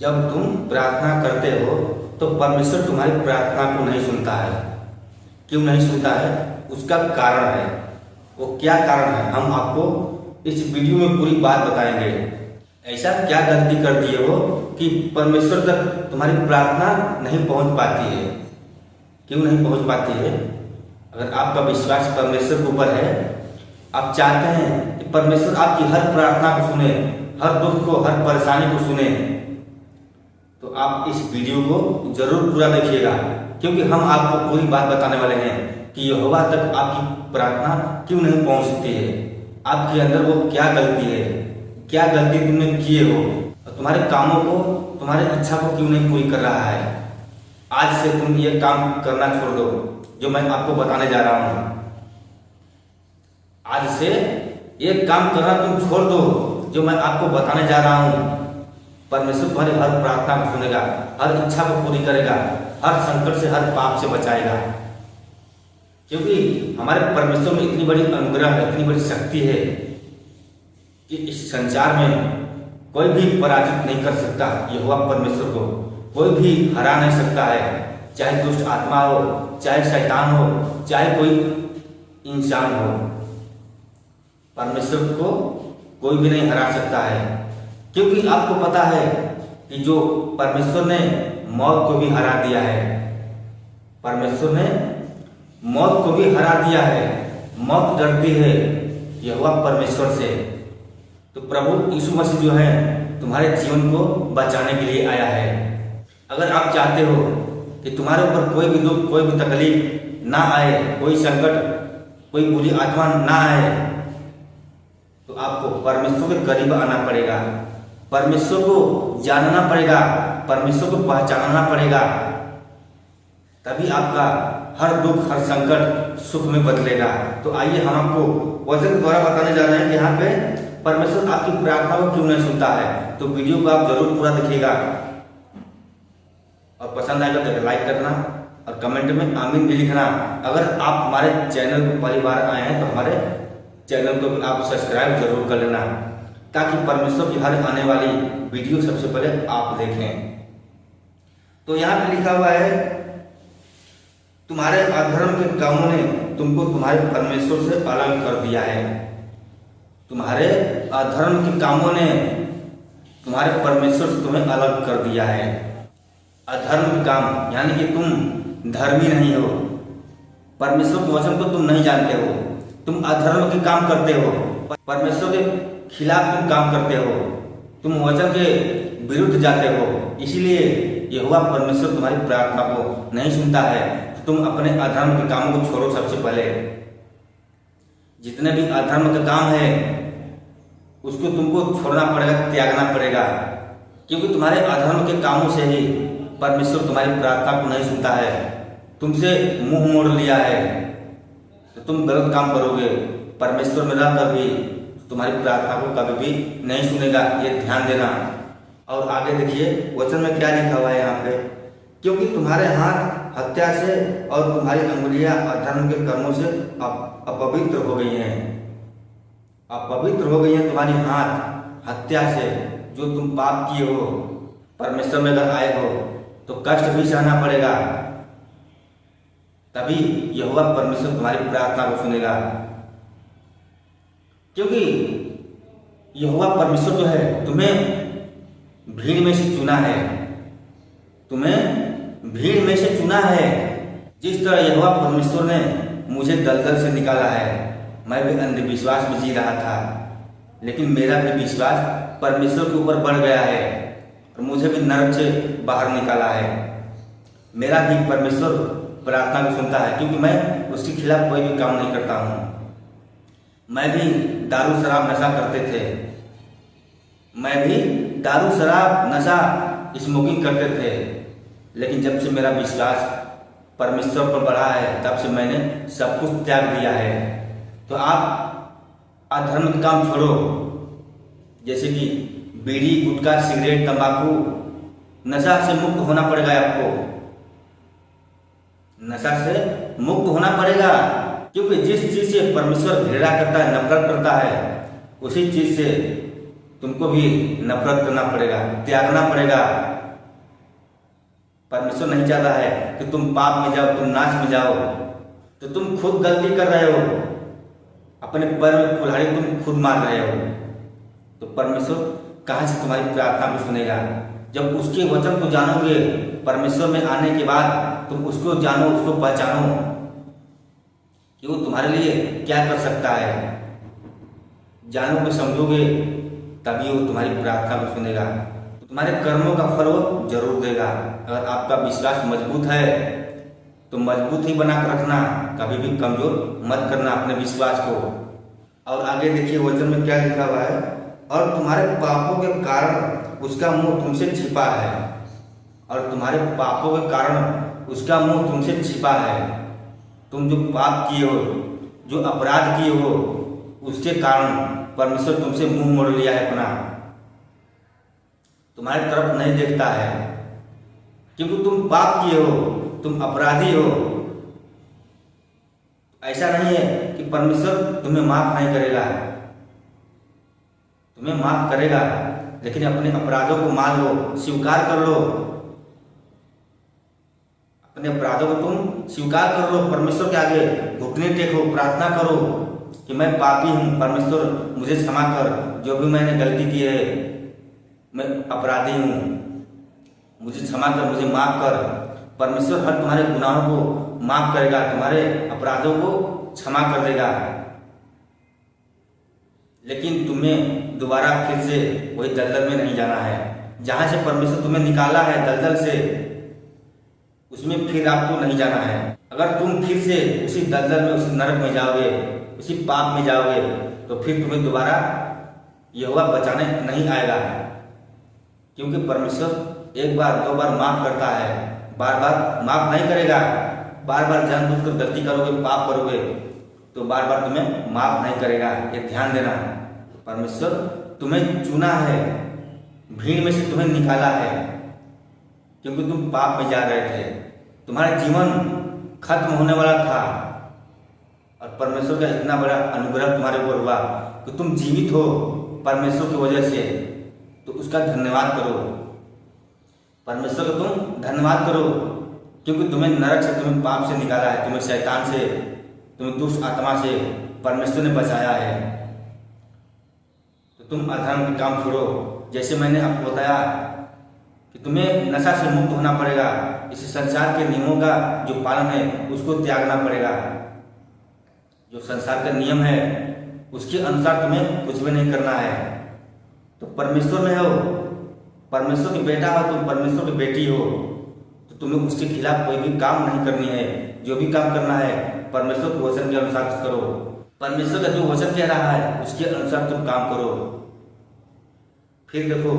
जब तुम प्रार्थना करते हो तो परमेश्वर तुम्हारी प्रार्थना को नहीं सुनता है। क्यों नहीं सुनता है? उसका कारण है। वो क्या कारण है हम आपको इस वीडियो में पूरी बात बताएंगे। ऐसा क्या गलती कर दिए हो कि परमेश्वर तक तुम्हारी प्रार्थना नहीं पहुंच पाती है? क्यों नहीं पहुंच पाती है? अगर आपका विश्वास परमेश्वर के ऊपर है, आप चाहते हैं कि परमेश्वर आपकी हर प्रार्थना को सुने, हर दुख को, हर परेशानी को सुने, तो आप इस वीडियो को जरूर पूरा देखिएगा, क्योंकि हम आपको पूरी बात बताने वाले हैं कि यहोवा तक आपकी प्रार्थना क्यों नहीं पहुंचती है। आपके अंदर वो क्या गलती है, क्या गलती तुमने किए हो और तुम्हारे कामों को, तुम्हारी इच्छा को क्यों नहीं पूरी कर रहा है। आज से तुम ये काम करना छोड़ दो जो मैं आपको बताने जा रहा हूं। आज से एक काम करना तुम छोड़ दो जो मैं आपको बताने जा रहा हूं। परमेश्वर तुम्हारी हर प्रार्थना को सुनेगा, हर इच्छा को पूरी करेगा, हर संकट से, हर पाप से बचाएगा। क्योंकि हमारे परमेश्वर में इतनी बड़ी अनुग्रह है, इतनी बड़ी शक्ति है कि इस संसार में कोई भी पराजित नहीं कर सकता। यहोवा परमेश्वर को कोई भी हरा नहीं सकता है, चाहे दुष्ट आत्मा हो, चाहे शैतान हो, चाहे कोई इंसान हो। परमेश्वर को कोई भी नहीं हरा सकता है, क्योंकि आपको पता है कि जो परमेश्वर ने मौत को भी हरा दिया है। परमेश्वर ने मौत को भी हरा दिया है। मौत डरती है यहोवा परमेश्वर से। तो प्रभु यीशु मसीह जो है तुम्हारे जीवन को बचाने के लिए आया है। अगर आप चाहते हो कि तुम्हारे ऊपर कोई भी दुख, कोई भी तकलीफ ना आए, कोई संकट, कोई बुरी आत्मा ना आए, तो आपको परमेश्वर के करीब आना पड़ेगा, परमेश्वर को जानना पड़ेगा, परमेश्वर को पहचानना पड़ेगा। तभी आपका हर दुख, हर संकट सुख में बदलेगा। तो आइए हम आपको वचन द्वारा बताने जा रहे हैं कि यहाँ पे परमेश्वर आपकी प्रार्थना को क्यों नहीं सुनता है। तो वीडियो को आप जरूर पूरा देखिएगा और पसंद आएगा तो लाइक करना और कमेंट में आमीन भी लिखना। अगर आप हमारे चैनल को पहली बार आए हैं तो हमारे चैनल को भी आप सब्सक्राइब जरूर कर लेना, ताकि परमेश्वर की हर आने वाली वीडियो सबसे पहले आप देखें। तो यहाँ पे लिखा हुआ है, तुम्हारे अधर्म के कामों ने तुमको तुम्हारे परमेश्वर से अलग कर दिया है। तुम्हारे अधर्म के कामों ने तुम्हारे परमेश्वर से तुम्हें अलग कर दिया है। अधर्म के काम यानी कि तुम धर्मी नहीं हो, परमेश्वर के वचन को तुम नहीं जानते हो, तुम अधर्म के काम करते हो, परमेश्वर के खिलाफ तुम काम करते हो, तुम वचन के विरुद्ध जाते हो। इसीलिए यहोवा परमेश्वर तुम्हारी प्रार्थना को नहीं सुनता है। तो तुम अपने अधर्म के कामों को छोड़ो। सबसे पहले जितने भी अधर्म का काम है उसको तुमको छोड़ना पड़ेगा, त्यागना पड़ेगा, क्योंकि तुम्हारे अधर्म के कामों से ही परमेश्वर तुम्हारी प्रार्थना को नहीं सुनता है। तुमसे मुंह मोड़ लिया है तो तुम गलत काम करोगे, परमेश्वर में रहकर भी तुम्हारी प्रार्थना को कभी भी नहीं सुनेगा, ये ध्यान देना। और आगे देखिए वचन में क्या लिखा हुआ है यहाँ पे, क्योंकि तुम्हारे हाथ हत्या से और तुम्हारी अंगुलियां अधर्म के कर्मों से अपवित्र हो गई हैं। अपवित्र हो गई हैं तुम्हारी हाथ हत्या से, जो तुम पाप किए हो। परमेश्वर में अगर आए हो तो कष्ट भी सहना पड़ेगा, तभी यहोवा परमेश्वर तुम्हारी प्रार्थना को सुनेगा। क्योंकि यहोवा परमेश्वर जो है तुम्हें भीड़ में से चुना है, तुम्हें भीड़ में से चुना है। जिस तरह यहोवा परमेश्वर ने मुझे दलदल से निकाला है, मैं भी अंधविश्वास में जी रहा था, लेकिन मेरा भी विश्वास परमेश्वर के ऊपर बढ़ गया है और मुझे भी नरक से बाहर निकाला है। मेरा भी परमेश्वर प्रार्थना को सुनता है, क्योंकि मैं उसके खिलाफ कोई भी काम नहीं करता हूँ। मैं भी दारू शराब नशा करते थे, मैं भी दारू शराब नशा स्मोकिंग करते थे, लेकिन जब से मेरा विश्वास परमेश्वर पर बढ़ा है तब से मैंने सब कुछ त्याग दिया है। तो आप अधर्म के काम छोड़ो, जैसे कि बीड़ी, गुटखा, सिगरेट, तंबाकू, नशा से मुक्त होना पड़ेगा। आपको नशा से मुक्त होना पड़ेगा, क्योंकि जिस चीज से परमेश्वर घृणा करता है, नफरत करता है, उसी चीज से तुमको भी नफरत करना पड़ेगा, त्यागना पड़ेगा। परमेश्वर नहीं चाहता है कि तुम पाप में जाओ, तुम नाश में जाओ। तो तुम खुद गलती कर रहे हो, अपने पैर में कुल्हाड़ी तुम खुद मार रहे हो। तो परमेश्वर कहाँ से तुम्हारी प्रार्थना को सुनेगा? जब उसके वचन को जानोगे, परमेश्वर में आने के बाद तुम उसको जानो, उसको पहचानो कि वो तुम्हारे लिए क्या कर सकता है, जानोगे, समझोगे, तभी वो तुम्हारी प्रार्थना को सुनेगा। तो तुम्हारे कर्मों का फल वो जरूर देगा। अगर आपका विश्वास मजबूत है तो मजबूत ही बना कर रखना, कभी भी कमजोर मत करना अपने विश्वास को। और आगे देखिए वचन में क्या लिखा हुआ है, और तुम्हारे पापों के कारण उसका मुंह तुमसे छिपा है। और तुम्हारे पापों के कारण उसका मुंह तुमसे छिपा है। तुम जो पाप किए हो, जो अपराध किए हो, उसके कारण परमेश्वर तुमसे मुंह मोड़ लिया है अपना, तुम्हारी तरफ नहीं देखता है, क्योंकि तुम पाप किए हो, तुम अपराधी हो। ऐसा नहीं है कि परमेश्वर तुम्हें माफ नहीं करेगा, तुम्हें माफ करेगा, लेकिन अपने अपराधों को मान लो, स्वीकार कर लो। अपने अपराधों को तुम स्वीकार कर लो, परमेश्वर के आगे घुटने टेको, प्रार्थना करो कि मैं पापी हूँ, परमेश्वर मुझे क्षमा कर, जो भी मैंने गलती की है, मैं अपराधी हूँ, मुझे क्षमा कर, मुझे माफ कर। परमेश्वर हर तुम्हारे गुनाहों को माफ करेगा, तुम्हारे अपराधों को क्षमा कर देगा। लेकिन तुम्हें दोबारा फिर से वही दलदल में नहीं जाना है। जहां से परमेश्वर तुम्हें निकाला है दलदल से, उसमें फिर आपको नहीं जाना है। अगर तुम फिर से उसी दलदल में, उसी नरक में जाओगे, उसी पाप में जाओगे, तो फिर तुम्हें दोबारा यहोवा बचाने नहीं आएगा। क्योंकि परमेश्वर एक बार, दो बार माफ करता है, बार बार माफ नहीं करेगा। बार बार जानबूझकर गलती करोगे, पाप करोगे, तो बार बार तुम्हें माफ नहीं करेगा। ये ध्यान देना। परमेश्वर तुम्हें चुना है, भीड़ में से तुम्हें निकाला है, क्योंकि तुम पाप में जा रहे थे, तुम्हारा जीवन खत्म होने वाला था, और परमेश्वर का इतना बड़ा अनुग्रह तुम्हारे ऊपर हुआ कि तुम जीवित हो परमेश्वर की वजह से। तो उसका धन्यवाद करो, परमेश्वर का तुम धन्यवाद करो, क्योंकि तुम्हें नरक से, तुम्हें पाप से निकाला है, तुम्हें शैतान से, तुम्हें दुष्ट आत्मा से परमेश्वर ने बचाया है। तो तुम अधर्म के काम छोड़ो। जैसे मैंने आपको बताया कि तुम्हें नशा से मुक्त होना पड़ेगा, इस संसार के नियमों का जो पालन है उसको त्यागना पड़ेगा। जो संसार का नियम है उसके अनुसार तुम्हें कुछ भी नहीं करना है। तो परमेश्वर में हो, परमेश्वर की बेटा हो, तुम परमेश्वर की बेटी हो, तो तुम्हें उसके खिलाफ कोई भी काम नहीं करनी है। जो भी काम करना है परमेश्वर के वचन के अनुसार करो। परमेश्वर का जो वचन कह रहा है उसके अनुसार तुम काम करो। फिर देखो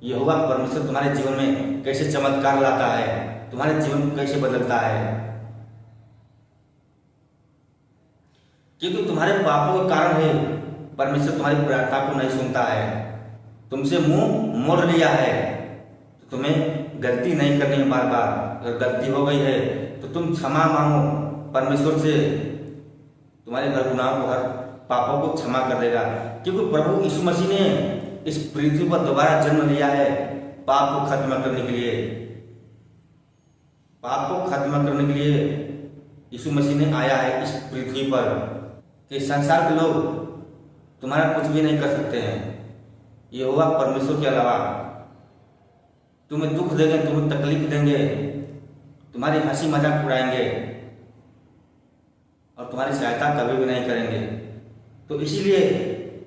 यहोवा परमेश्वर तुम्हारे जीवन में कैसे चमत्कार लाता है, तुम्हारे जीवन को कैसे बदलता है। क्योंकि तुम्हारे पापों के कारण है परमेश्वर तुम्हारी प्रार्थना को नहीं सुनता है, तुमसे मुंह मोड़ लिया है। तो तुम्हें गलती नहीं करनी है बार बार। अगर गलती हो गई है तो तुम क्षमा मांगो परमेश्वर से, तुम्हारे हर गुनाहों को, हर पापों को क्षमा कर देगा। क्योंकि प्रभु यीशु मसीह ने इस पृथ्वी पर दोबारा जन्म लिया है पाप को खत्म करने के लिए। पाप को खत्म करने के लिए यीशु मसीह ने आया है इस पृथ्वी पर, कि संसार के लोग तुम्हारा कुछ भी नहीं कर सकते हैं। यहोवा परमेश्वर के अलावा तुम्हें दुख देंगे, तुम्हें तकलीफ देंगे, तुम्हारी हंसी मजाक उड़ाएंगे और तुम्हारी सहायता कभी भी नहीं करेंगे। तो इसीलिए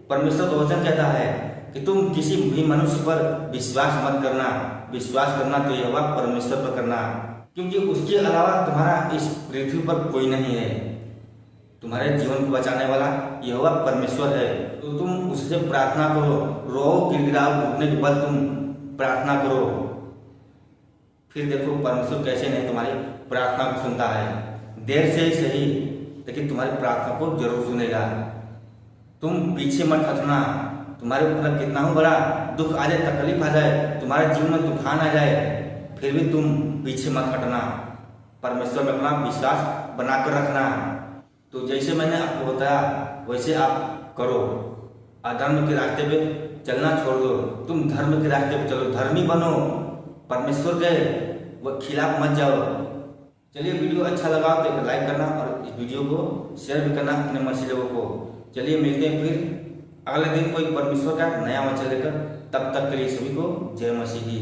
परमेश्वर का वचन कहता है कि तुम किसी भी मनुष्य पर विश्वास मत करना। विश्वास करना तो यहोवा परमेश्वर पर करना, क्योंकि उसके अलावा तुम्हारा इस पृथ्वी पर कोई नहीं है। तुम्हारे जीवन को बचाने वाला यहोवा परमेश्वर है। तो तुम उससे प्रार्थना करो, रो, गिड़गिड़ाओ, घुटने के बल तुम प्रार्थना करो। फिर देखो परमेश्वर कैसे नहीं तुम्हारी प्रार्थना को सुनता है। देर से ही सही, लेकिन तुम्हारी प्रार्थना को जरूर सुनेगा। तुम पीछे मत हटना। तुम्हारे ऊपर कितना ही बड़ा दुख आ जाए, तकलीफ आ जाए, तुम्हारे जीवन में तूफान आ जाए, फिर भी तुम पीछे मत हटना। परमेश्वर में अपना विश्वास बनाकर रखना। तो जैसे मैंने आपको बताया वैसे आप करो। अधर्म के रास्ते पे चलना छोड़ दो, तुम धर्म के रास्ते पर चलो, धर्मी बनो, परमेश्वर के वो खिलाफ मत जाओ। चलिए वीडियो अच्छा लगा तो एक लाइक करना और इस वीडियो को शेयर भी करना अपने मसीह लोगों को। चलिए मिलते हैं फिर अगले दिन कोई परमेश्वर का नया वचन लेकर, तब तक के लिए सभी को जय मसीह की।